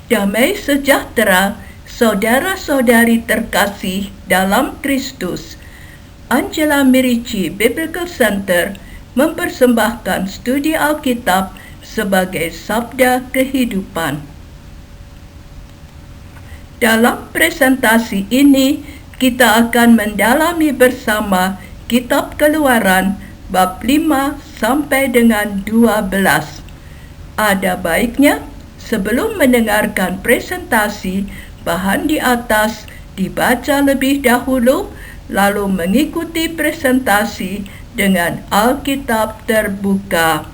Damai sejahtera, saudara-saudari terkasih dalam Kristus. Angela Merici Biblical Center mempersembahkan studi Alkitab sebagai sabda kehidupan. Dalam presentasi ini, kita akan mendalami bersama Kitab Keluaran bab 5 sampai dengan 12. Ada baiknya sebelum mendengarkan presentasi, bahan di atas dibaca lebih dahulu, lalu mengikuti presentasi dengan Alkitab terbuka.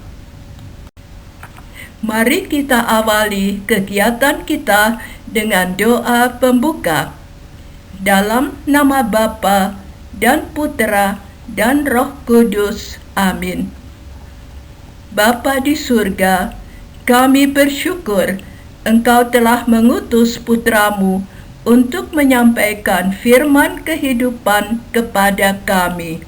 Mari kita awali kegiatan kita dengan doa pembuka. Dalam nama Bapa dan Putera dan Roh Kudus. Amin. Bapa di surga, kami bersyukur Engkau telah mengutus putra-Mu untuk menyampaikan firman kehidupan kepada kami.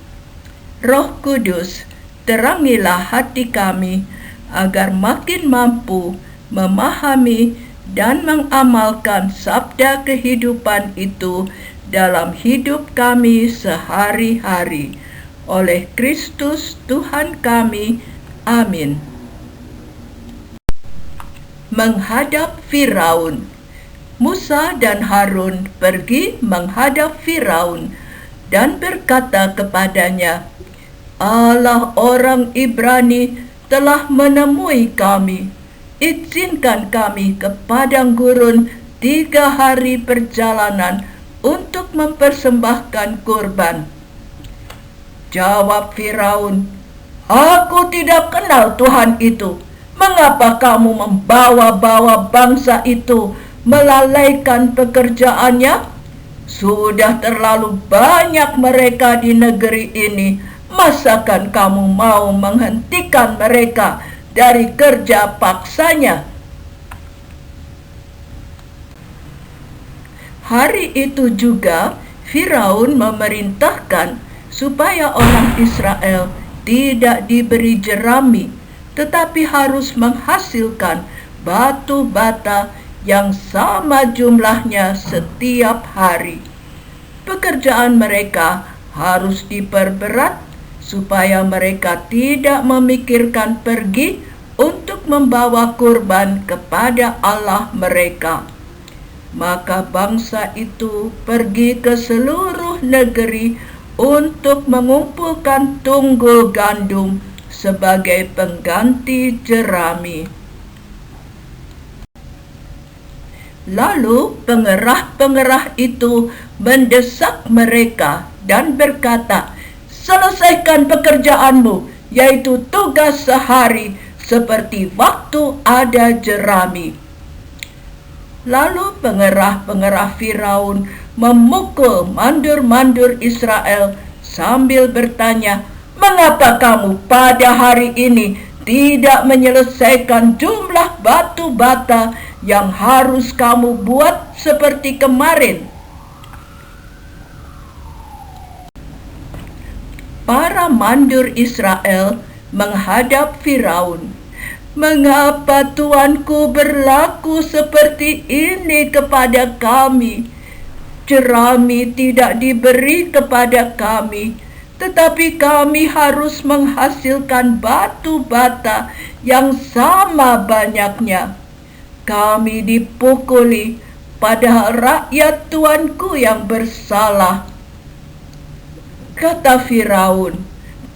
Roh Kudus, terangilah hati kami agar makin mampu memahami dan mengamalkan sabda kehidupan itu dalam hidup kami sehari-hari. Oleh Kristus Tuhan kami. Amin. Menghadap Firaun. Musa dan Harun pergi menghadap Firaun dan berkata kepadanya, Allah orang Ibrani telah menemui kami. Izinkan kami ke padang gurun 3 hari perjalanan untuk mempersembahkan kurban. Jawab Firaun, aku tidak kenal Tuhan itu. Mengapa kamu membawa-bawa bangsa itu melalaikan pekerjaannya? Sudah terlalu banyak mereka di negeri ini. Masakan kamu mau menghentikan mereka dari kerja paksanya? Hari itu juga Firaun memerintahkan supaya orang Israel tidak diberi jerami, tetapi harus menghasilkan batu bata yang sama jumlahnya setiap hari. Pekerjaan mereka harus diperberat supaya mereka tidak memikirkan pergi untuk membawa kurban kepada Allah mereka. Maka bangsa itu pergi ke seluruh negeri untuk mengumpulkan tunggul gandum sebagai pengganti jerami. Lalu pengerah-pengerah itu mendesak mereka dan berkata, selesaikan pekerjaanmu, yaitu tugas sehari seperti waktu ada jerami. Lalu pengerah-pengerah Firaun memukul mandur-mandur Israel sambil bertanya, mengapa kamu pada hari ini tidak menyelesaikan jumlah batu bata yang harus kamu buat seperti kemarin? Para mandur Israel menghadap Firaun. Mengapa tuanku berlaku seperti ini kepada kami? Jerami tidak diberi kepada kami, tetapi kami harus menghasilkan batu bata yang sama banyaknya. Kami dipukuli, padahal rakyat tuanku yang bersalah. Kata Firaun,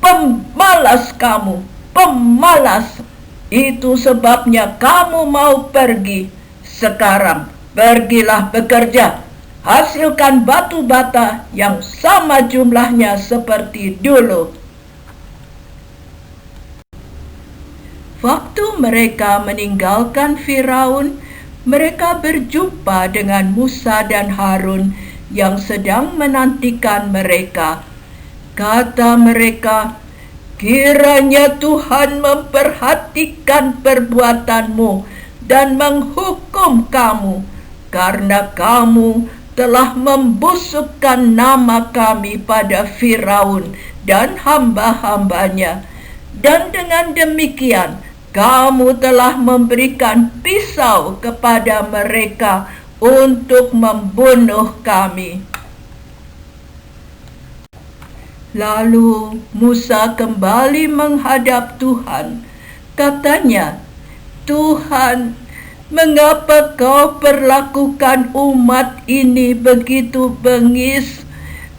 pemalas kamu, pemalas. Itu sebabnya kamu mau pergi. Sekarang pergilah bekerja. Hasilkan batu bata yang sama jumlahnya seperti dulu. Waktu mereka meninggalkan Firaun, mereka berjumpa dengan Musa dan Harun yang sedang menantikan mereka. Kata mereka, kiranya Tuhan memperhatikan perbuatanmu dan menghukum kamu, karena kamu telah membusukkan nama kami pada Firaun dan hamba-hambanya. Dan dengan demikian, kamu telah memberikan pisau kepada mereka untuk membunuh kami." Lalu Musa kembali menghadap Tuhan. Katanya, "Tuhan, mengapa kau perlakukan umat ini begitu bengis?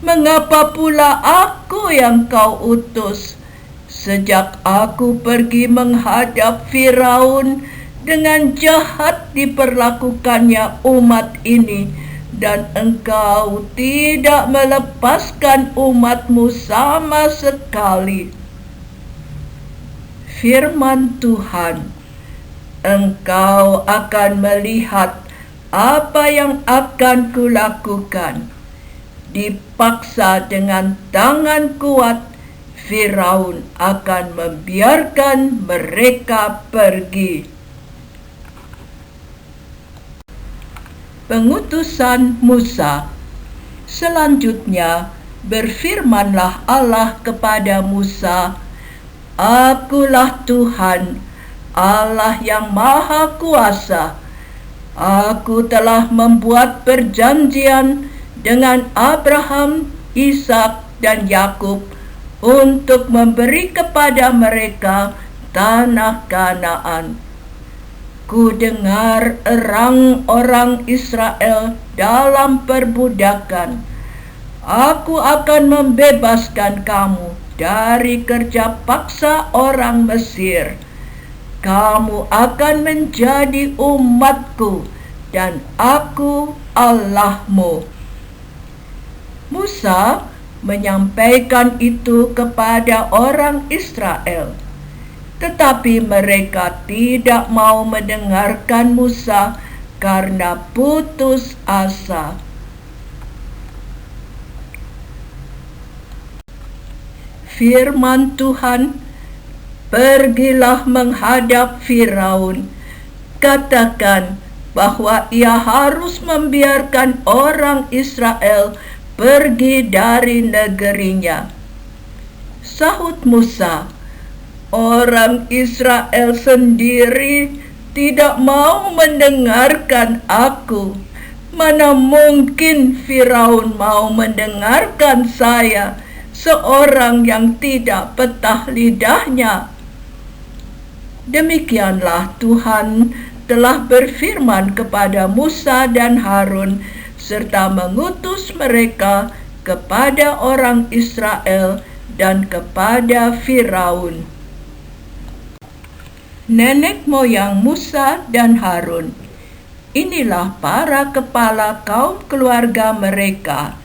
Mengapa pula aku yang kau utus? Sejak aku pergi menghadap Firaun, dengan jahat diperlakukannya umat ini, dan engkau tidak melepaskan umatmu sama sekali." Firman Tuhan, "Engkau akan melihat apa yang akan kulakukan. Dipaksa dengan tangan kuat, Firaun akan membiarkan mereka pergi." Pengutusan Musa. Selanjutnya berfirmanlah Allah kepada Musa, "Akulah Tuhan, Allah yang Maha Kuasa. Aku telah membuat perjanjian dengan Abraham, Ishak, dan Yakub untuk memberi kepada mereka tanah Kanaan. Ku dengar erang orang Israel dalam perbudakan. Aku akan membebaskan kamu dari kerja paksa orang Mesir. Kamu akan menjadi umatku, dan aku Allahmu." Musa menyampaikan itu kepada orang Israel, tetapi mereka tidak mau mendengarkan Musa karena putus asa. Firman Tuhan, "Pergilah menghadap Firaun. Katakan bahwa ia harus membiarkan orang Israel pergi dari negerinya." Sahut Musa, "Orang Israel sendiri tidak mau mendengarkan aku. Mana mungkin Firaun mau mendengarkan saya, seorang yang tidak petah lidahnya?" Demikianlah Tuhan telah berfirman kepada Musa dan Harun, serta mengutus mereka kepada orang Israel dan kepada Firaun. Nenek moyang Musa dan Harun. Inilah para kepala kaum keluarga mereka: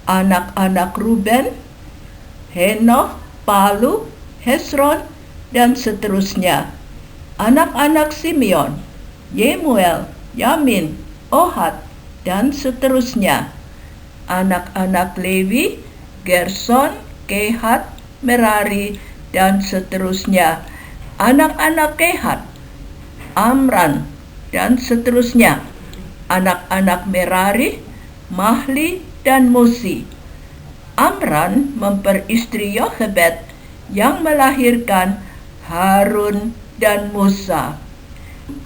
anak-anak Ruben, Henoch, Palu, Hesron, dan seterusnya. Anak-anak Simeon, Yemuel, Yamin, Ohad, dan seterusnya. Anak-anak Lewi, Gerson, Kehat, Merari, dan seterusnya. Anak-anak Kehat, Amran, dan seterusnya. Anak-anak Merari, Mahli, dan Musi. Amran memperistri Yochebed yang melahirkan Harun dan Musa.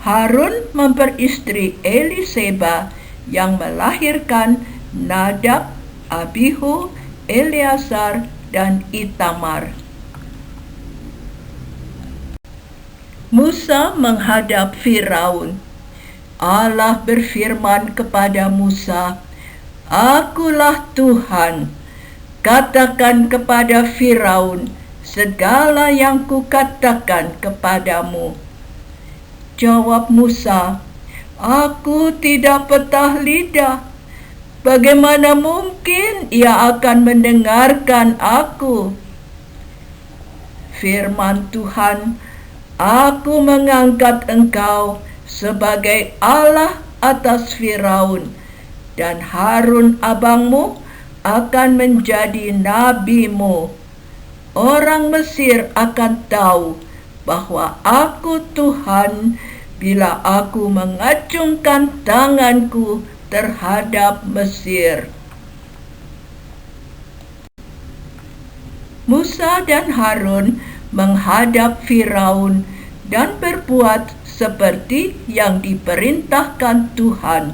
Harun memperistri Eliseba yang melahirkan Nadab, Abihu, Eleazar, dan Itamar. Musa menghadap Firaun. Allah berfirman kepada Musa, "Akulah Tuhan. Katakan kepada Firaun segala yang kukatakan kepadamu." Jawab Musa, "Aku tidak petah lidah. Bagaimana mungkin ia akan mendengarkan aku?" Firman Tuhan, "Aku mengangkat engkau sebagai Allah atas Firaun, dan Harun abangmu akan menjadi nabimu. Orang Mesir akan tahu bahwa aku Tuhan bila aku mengacungkan tanganku terhadap Mesir." Musa dan Harun menghadap Firaun dan berbuat seperti yang diperintahkan Tuhan.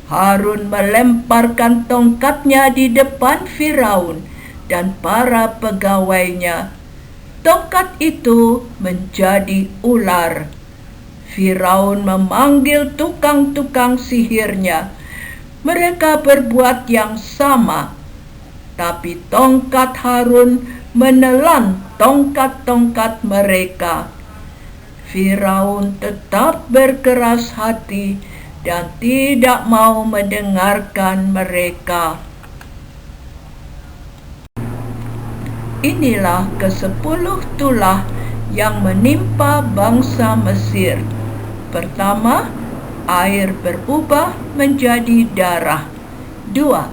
Harun melemparkan tongkatnya di depan Firaun dan para pegawainya. Tongkat itu menjadi ular. Firaun memanggil tukang-tukang sihirnya. Mereka berbuat yang sama, tapi tongkat Harun menelan tongkat-tongkat mereka. Firaun tetap berkeras hati dan tidak mau mendengarkan mereka. Inilah ke-10 tulah yang menimpa bangsa Mesir. Pertama, air berubah menjadi darah. 2.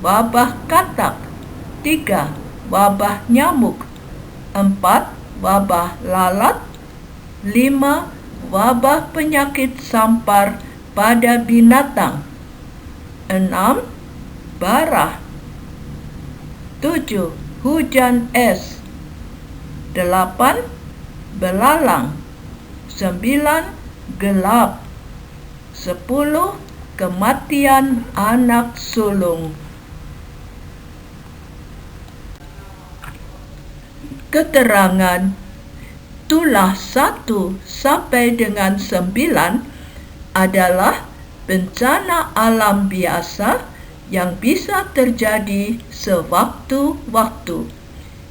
Wabah katak. 3. Wabah nyamuk. 4. Wabah lalat. 5. Wabah penyakit sampar pada binatang. 6. Barah. 7. Hujan es. 8. Belalang. 9. Gelap. 10. Kematian anak sulung. Keterangan tulah 1 sampai dengan 9 adalah bencana alam biasa yang bisa terjadi sewaktu-waktu.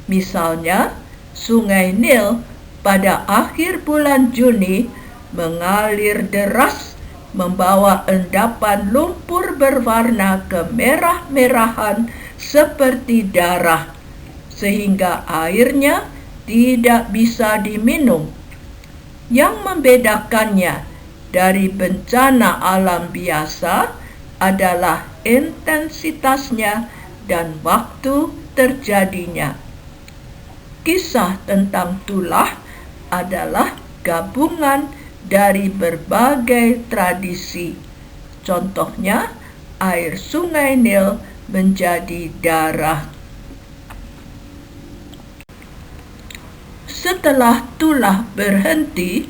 Misalnya, Sungai Nil pada akhir bulan Juni mengalir deras, membawa endapan lumpur berwarna kemerah-merahan seperti darah, sehingga airnya tidak bisa diminum. Yang membedakannya dari bencana alam biasa adalah intensitasnya dan waktu terjadinya. Kisah tentang tulah adalah gabungan dari berbagai tradisi. Contohnya, air Sungai Nil menjadi darah. Setelah tulah berhenti,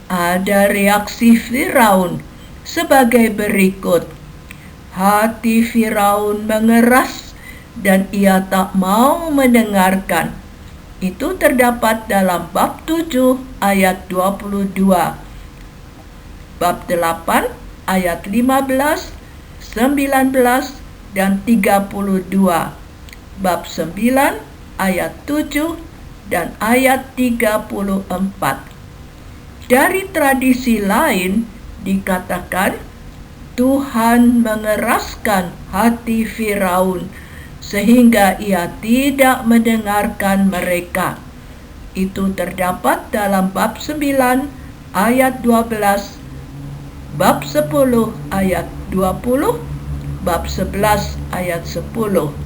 ada reaksi Firaun sebagai berikut. Hati Firaun mengeras dan ia tak mau mendengarkan. Itu terdapat dalam bab 7 ayat 22. Bab 8 ayat 15, 19, dan 32. Bab 9 ayat 7 dan ayat 34. Dari tradisi lain dikatakan Tuhan mengeraskan hati Firaun sehingga ia tidak mendengarkan mereka. Itu terdapat dalam bab 9 ayat 12, bab 10 ayat 20, bab 11 ayat 10.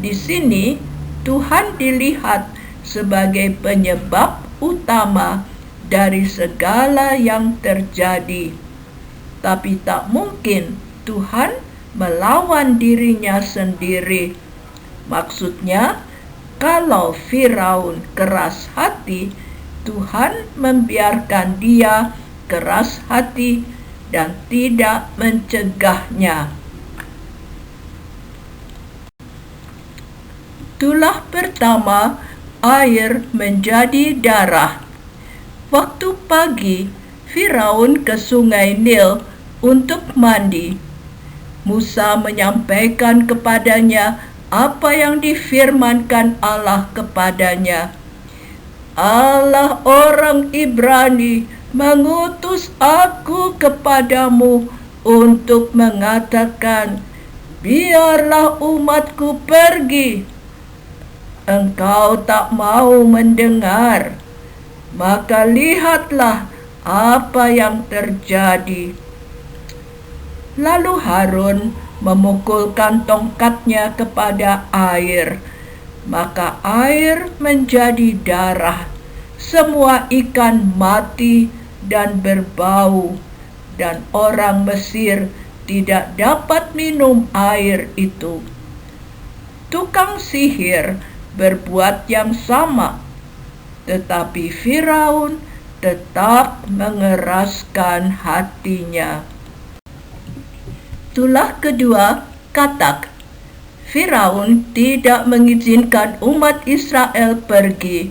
Di sini Tuhan dilihat sebagai penyebab utama dari segala yang terjadi. Tapi tak mungkin Tuhan melawan dirinya sendiri. Maksudnya, kalau Firaun keras hati, Tuhan membiarkan dia keras hati dan tidak mencegahnya. Tulah pertama, air menjadi darah. Waktu pagi, Firaun ke Sungai Nil untuk mandi. Musa menyampaikan kepadanya apa yang difirmankan Allah kepadanya. Allah orang Ibrani mengutus aku kepadamu untuk mengatakan, biarlah umatku pergi. Engkau tak mau mendengar, maka lihatlah apa yang terjadi. Lalu Harun memukulkan tongkatnya kepada air, maka air menjadi darah. Semua ikan mati dan berbau, dan orang Mesir tidak dapat minum air itu. Tukang sihir berbuat yang sama, tetapi Firaun tetap mengeraskan hatinya. Tulah kedua, Katak. Firaun tidak mengizinkan umat Israel pergi.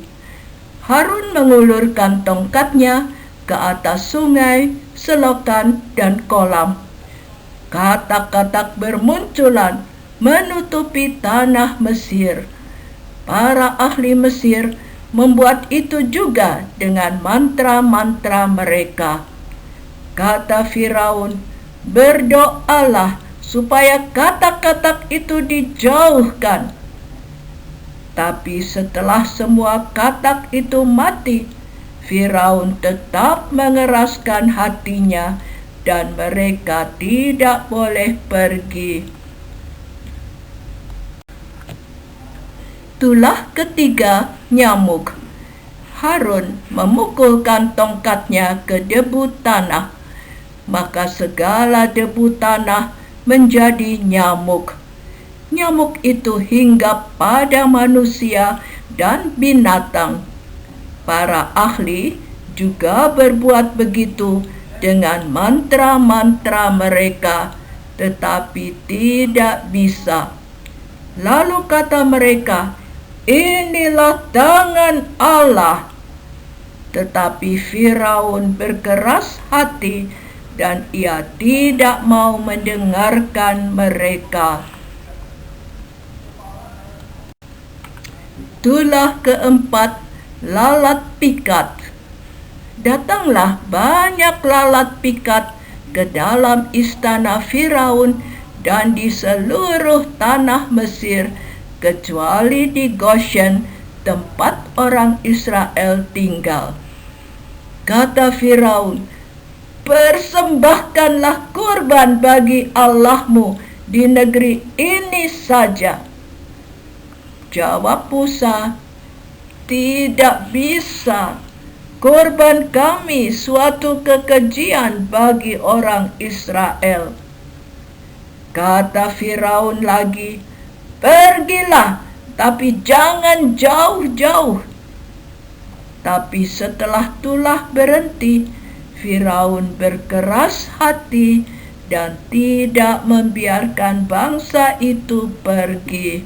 Harun mengulurkan tongkatnya ke atas sungai, selokan, dan kolam. Katak-katak bermunculan menutupi tanah Mesir. Para ahli Mesir membuat itu juga dengan mantra-mantra mereka. Kata Firaun, "Berdoalah supaya katak-katak itu dijauhkan." Tapi setelah semua katak itu mati, Firaun tetap mengeraskan hatinya dan mereka tidak boleh pergi. Tulah ketiga, Nyamuk. Harun memukulkan tongkatnya ke debu tanah, maka segala debu tanah menjadi nyamuk. Nyamuk itu hinggap pada manusia dan binatang. Para ahli juga berbuat begitu dengan mantra-mantra mereka, tetapi tidak bisa. Lalu kata mereka, "Inilah tangan Allah." Tetapi Firaun berkeras hati dan ia tidak mau mendengarkan mereka. Tulah keempat, lalat pikat. Datanglah banyak lalat pikat ke dalam istana Firaun dan di seluruh tanah Mesir, kecuali di Goshen, tempat orang Israel tinggal. Kata Firaun, "Persembahkanlah kurban bagi Allahmu di negeri ini saja." Jawab Musa, "Tidak bisa. Kurban kami suatu kekejian bagi orang Israel." Kata Firaun lagi, "Pergilah, tapi jangan jauh-jauh." Tapi setelah tulah berhenti, Firaun berkeras hati dan tidak membiarkan bangsa itu pergi.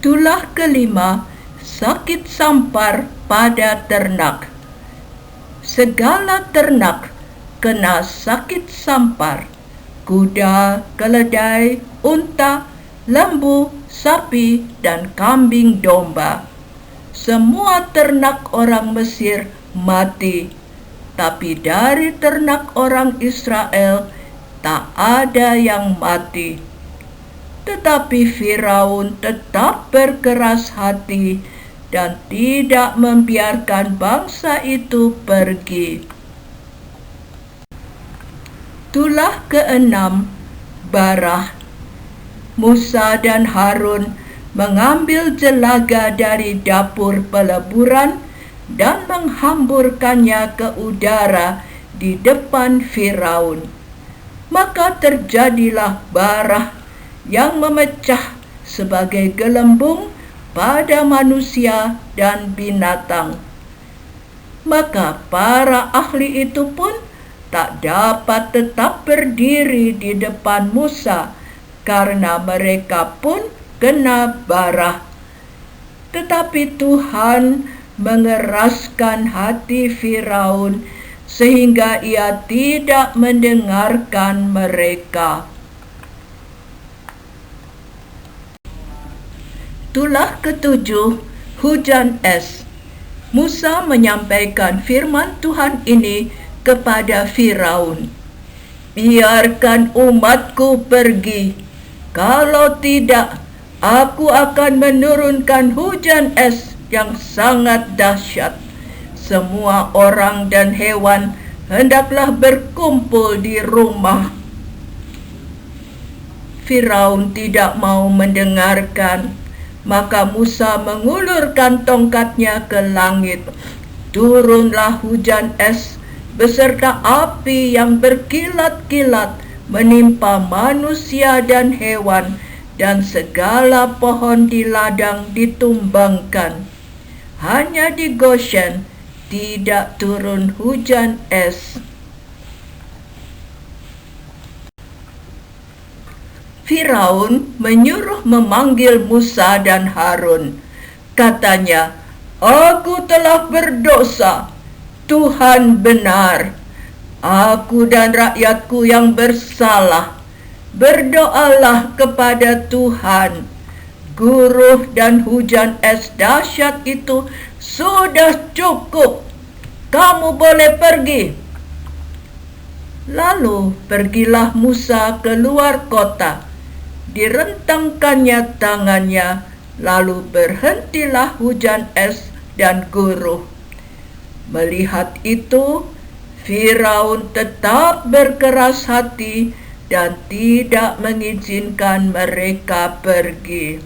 Tulah kelima, sakit sampar pada ternak. Segala ternak kena sakit sampar. Kuda, keledai, unta, lembu, sapi, dan kambing domba. Semua ternak orang Mesir mati, tapi dari ternak orang Israel tak ada yang mati. Tetapi Firaun tetap berkeras hati dan tidak membiarkan bangsa itu pergi. Tulah keenam, Barah. Musa dan Harun mengambil jelaga dari dapur peleburan dan menghamburkannya ke udara di depan Firaun. Maka terjadilah bara yang memecah sebagai gelembung pada manusia dan binatang. Maka para ahli itu pun tak dapat tetap berdiri di depan Musa karena mereka pun kena bara. Tetapi Tuhan mengeraskan hati Firaun sehingga ia tidak mendengarkan mereka. Tulah ketujuh, hujan es. Musa menyampaikan firman Tuhan ini kepada Firaun. "Biarkan umatku pergi. Kalau tidak, aku akan menurunkan hujan es yang sangat dahsyat. Semua orang dan hewan hendaklah berkumpul di rumah." Firaun tidak mau mendengarkan. Maka Musa mengulurkan tongkatnya ke langit. Turunlah hujan es beserta api yang berkilat-kilat menimpa manusia dan hewan, dan segala pohon di ladang ditumbangkan. hanya di Goshen tidak turun hujan es. Firaun menyuruh memanggil Musa dan Harun. Katanya, "Aku telah berdosa. Tuhan benar. Aku dan rakyatku yang bersalah. Berdoalah kepada Tuhan. Guruh dan hujan es dahsyat itu sudah cukup. Kamu boleh pergi." Lalu pergilah Musa keluar kota. Direntangkannya tangannya, lalu berhentilah hujan es dan guruh. Melihat itu, Firaun tetap berkeras hati dan tidak mengizinkan mereka pergi.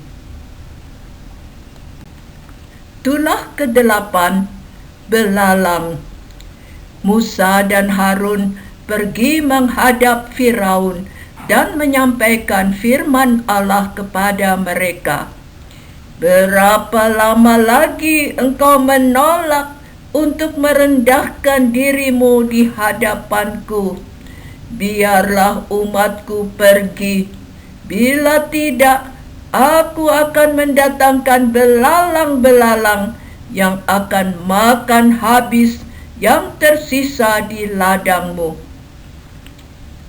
Tulah ke-8, belalang. Musa dan Harun pergi menghadap Firaun dan menyampaikan firman Allah kepada mereka. "Berapa lama lagi engkau menolak untuk merendahkan dirimu di hadapanku? Biarlah umatku pergi. Bila tidak, aku akan mendatangkan belalang-belalang yang akan makan habis yang tersisa di ladangmu."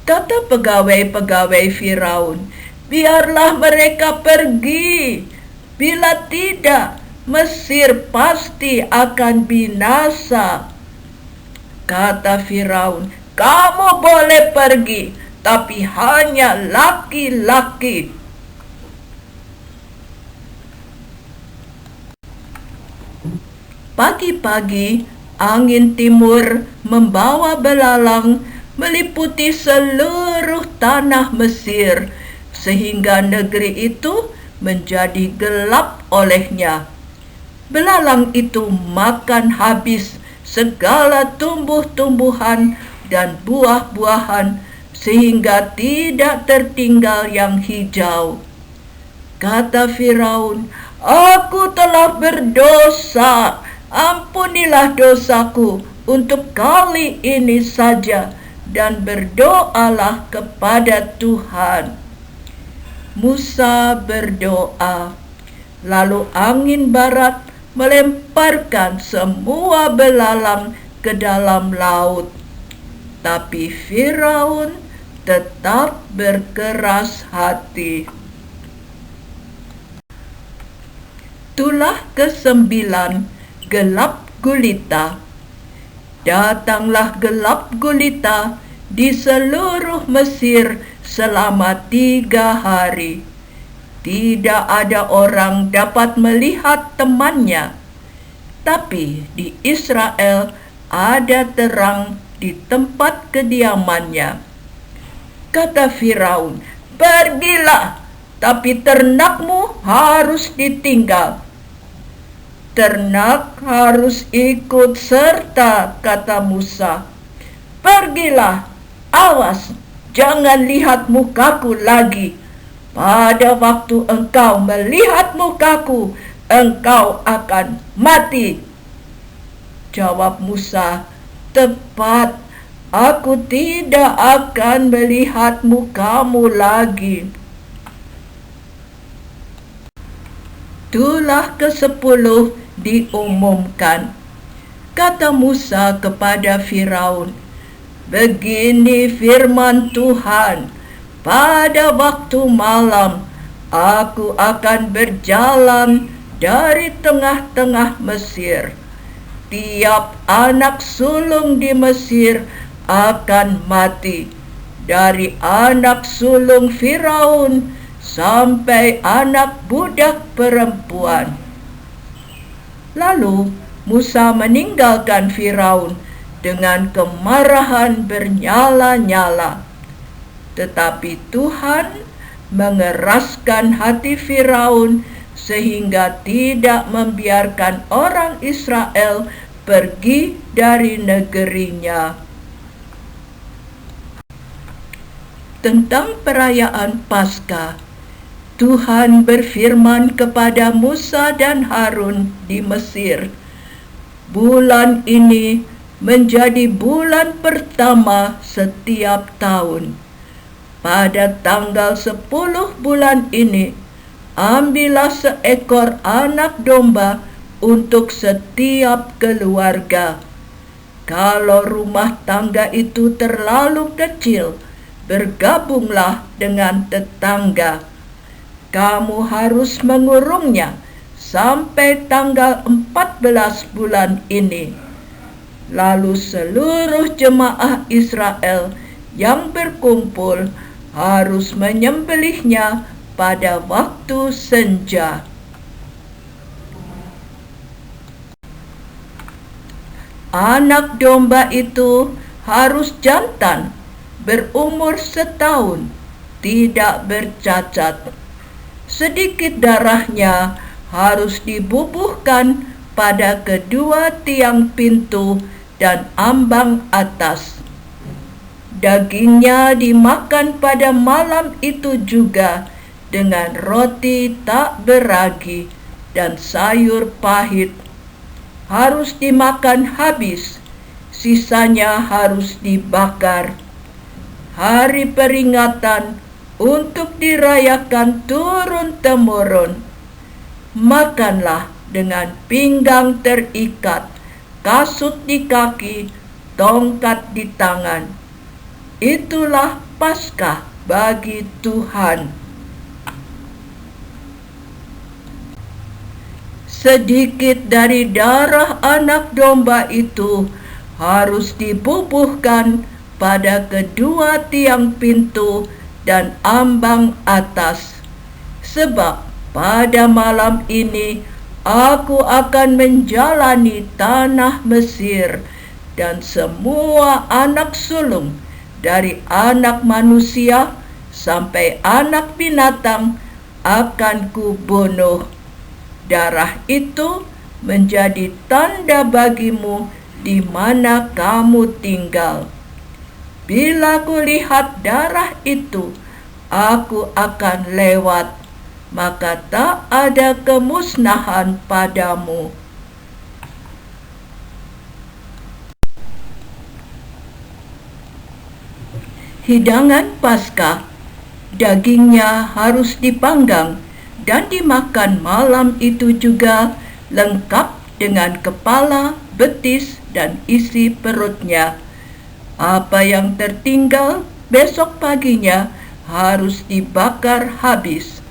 Kata pegawai-pegawai Firaun, "Biarlah mereka pergi. Bila tidak, Mesir pasti akan binasa." Kata Firaun, "Kamu boleh pergi, tapi hanya laki-laki." Pagi-pagi, angin timur membawa belalang meliputi seluruh tanah Mesir, sehingga negeri itu menjadi gelap olehnya. Belalang itu makan habis segala tumbuh-tumbuhan dan buah-buahan, sehingga tidak tertinggal yang hijau. Kata Firaun, "Aku telah berdosa. Ampunilah dosaku untuk kali ini saja, dan berdoalah kepada Tuhan." Musa berdoa, lalu angin barat melemparkan semua belalang ke dalam laut. Tapi Firaun tetap berkeras hati. Tulah ke-9, gelap gulita. Datanglah gelap gulita di seluruh Mesir selama 3 hari. Tidak ada orang dapat melihat temannya. Tapi di Israel ada terang di tempat kediamannya. Kata Firaun, "Pergilah, tapi ternakmu harus ditinggal." "Ternak harus ikut serta," kata Musa. "Pergilah, awas, jangan lihat mukaku lagi. Pada waktu engkau melihat mukaku, engkau akan mati." Jawab Musa, "Tepat, aku tidak akan melihat mukamu lagi." Tulah ke-10 diumumkan. Kata Musa kepada Firaun, "Begini firman Tuhan, pada waktu malam aku akan berjalan dari tengah-tengah Mesir. Tiap anak sulung di Mesir akan mati, dari anak sulung Firaun sampai anak budak perempuan." Lalu Musa meninggalkan Firaun dengan kemarahan bernyala-nyala. Tetapi Tuhan mengeraskan hati Firaun sehingga tidak membiarkan orang Israel pergi dari negerinya. Tentang perayaan Paskah, Tuhan berfirman kepada Musa dan Harun di Mesir, "Bulan ini menjadi bulan pertama setiap tahun. Pada tanggal 10 bulan ini, ambillah seekor anak domba untuk setiap keluarga. Kalau rumah tangga itu terlalu kecil, bergabunglah dengan tetangga. Kamu harus mengurungnya sampai tanggal 14 bulan ini." Lalu seluruh jemaah Israel yang berkumpul harus menyembelihnya pada waktu senja. Anak domba itu harus jantan, berumur setahun, tidak bercacat. Sedikit darahnya harus dibubuhkan pada kedua tiang pintu dan ambang atas. Dagingnya dimakan pada malam itu juga dengan roti tak beragi dan sayur pahit. Harus dimakan habis, sisanya harus dibakar. Hari peringatan untuk dirayakan turun-temurun. Makanlah dengan pinggang terikat, kasut di kaki, tongkat di tangan. Itulah Paskah bagi Tuhan. Sedikit dari darah anak domba itu harus dibubuhkan pada kedua tiang pintu dan ambang atas. Sebab pada malam ini aku akan menjalani tanah Mesir, dan semua anak sulung dari anak manusia sampai anak binatang akan kubunuh. Darah itu menjadi tanda bagimu di mana kamu tinggal. Bila kulihat darah itu, aku akan lewat, maka tak ada kemusnahan padamu. Hidangan Paskah, dagingnya harus dipanggang dan dimakan malam itu juga, lengkap dengan kepala, betis, dan isi perutnya. Apa yang tertinggal besok paginya harus dibakar habis.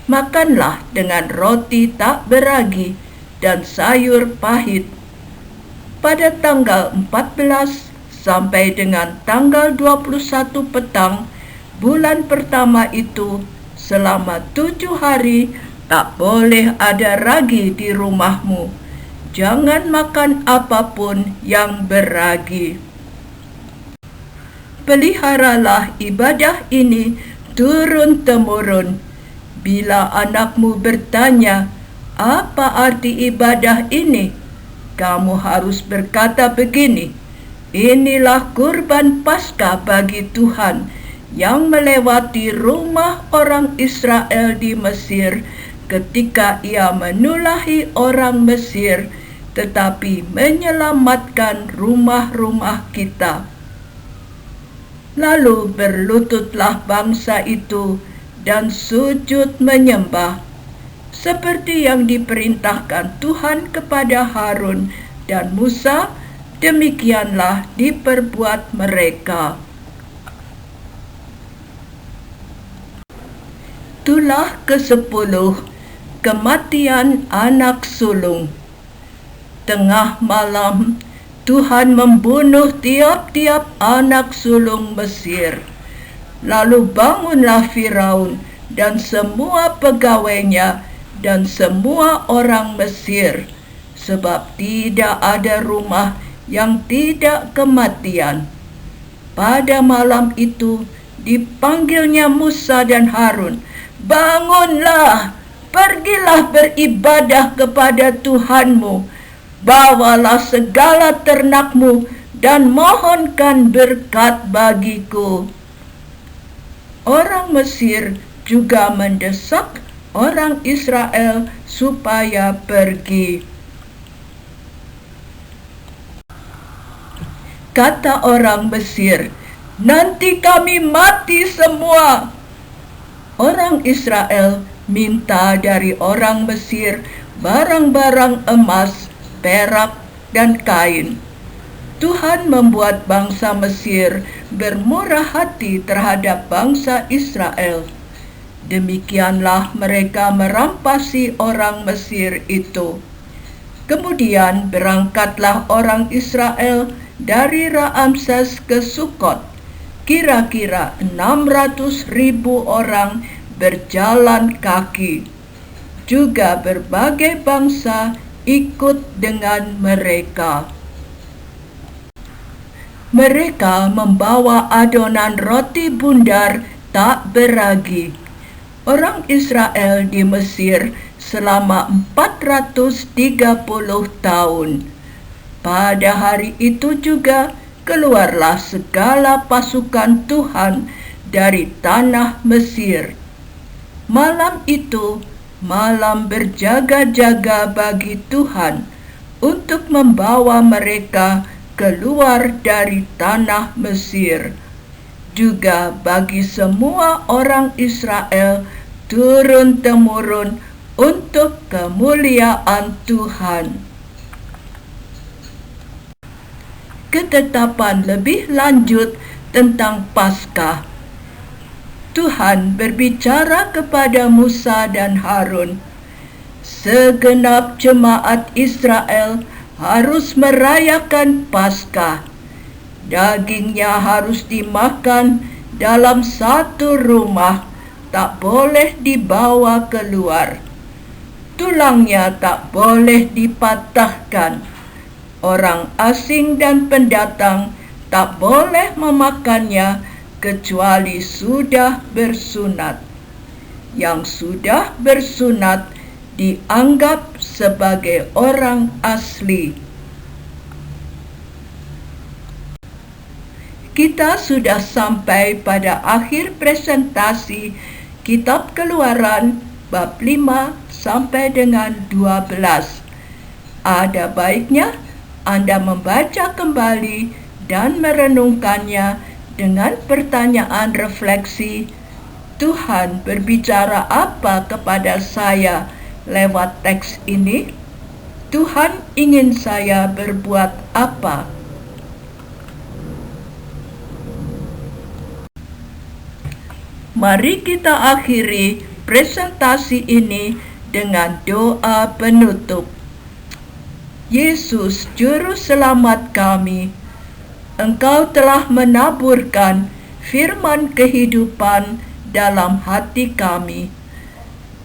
Makanlah dengan roti tak beragi dan sayur pahit. Pada tanggal 14 sampai dengan tanggal 21 petang bulan pertama itu, selama 7 hari tak boleh ada ragi di rumahmu. Jangan makan apapun yang beragi. Peliharalah ibadah ini turun-temurun. Bila anakmu bertanya, "Apa arti ibadah ini?" kamu harus berkata begini, "Inilah kurban Paskah bagi Tuhan yang melewati rumah orang Israel di Mesir ketika ia menulahi orang Mesir, tetapi menyelamatkan rumah-rumah kita." Lalu berlututlah bangsa itu dan sujud menyembah, seperti yang diperintahkan Tuhan kepada Harun dan Musa, demikianlah diperbuat mereka. Tulah ke-10, kematian anak sulung. Tengah malam, Tuhan membunuh tiap-tiap anak sulung Mesir. Lalu bangunlah Firaun dan semua pegawainya dan semua orang Mesir, sebab tidak ada rumah yang tidak kematian. Pada malam itu dipanggilnya Musa dan Harun, "Bangunlah, pergilah beribadah kepada Tuhanmu. Bawalah segala ternakmu dan mohonkan berkat bagiku." Orang Mesir juga mendesak orang Israel supaya pergi. Kata orang Mesir, "Nanti kami mati semua." Orang Israel minta dari orang Mesir barang-barang emas, perak, dan kain. Tuhan membuat bangsa Mesir bermurah hati terhadap bangsa Israel. Demikianlah mereka merampasi orang Mesir itu. Kemudian berangkatlah orang Israel dari Ramses ke Sukot. Kira-kira 600.000 orang berjalan kaki. Juga berbagai bangsa ikut dengan mereka. Mereka membawa adonan roti bundar tak beragi. Orang Israel di Mesir selama 430 tahun. Pada hari itu juga keluarlah segala pasukan Tuhan dari tanah Mesir. Malam itu malam berjaga-jaga bagi Tuhan untuk membawa mereka keluar dari tanah Mesir. Juga bagi semua orang Israel turun-temurun untuk kemuliaan Tuhan. Ketetapan lebih lanjut tentang Paskah. Tuhan berbicara kepada Musa dan Harun, "Segenap jemaat Israel harus merayakan Paskah. Dagingnya harus dimakan dalam satu rumah, tak boleh dibawa keluar. Tulangnya tak boleh dipatahkan. Orang asing dan pendatang tak boleh memakannya kecuali sudah bersunat. Yang sudah bersunat dianggap sebagai orang asli." Kita sudah sampai pada akhir presentasi Kitab Keluaran bab 5 sampai dengan 12. Ada baiknya Anda membaca kembali dan merenungkannya dengan pertanyaan refleksi, "Tuhan berbicara apa kepada saya lewat teks ini? Tuhan ingin saya berbuat apa?" Mari kita akhiri presentasi ini dengan doa penutup. Yesus, Juru Selamat kami, Engkau telah menaburkan firman kehidupan dalam hati kami.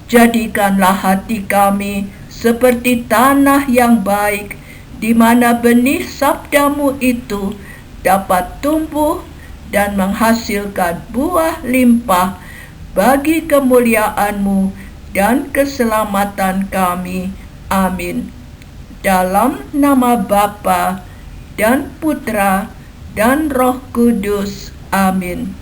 Jadikanlah hati kami seperti tanah yang baik, di mana benih sabdamu itu dapat tumbuh dan menghasilkan buah limpah bagi kemuliaan-Mu dan keselamatan kami. Amin. Dalam nama Bapa dan Putra dan Roh Kudus. Amin.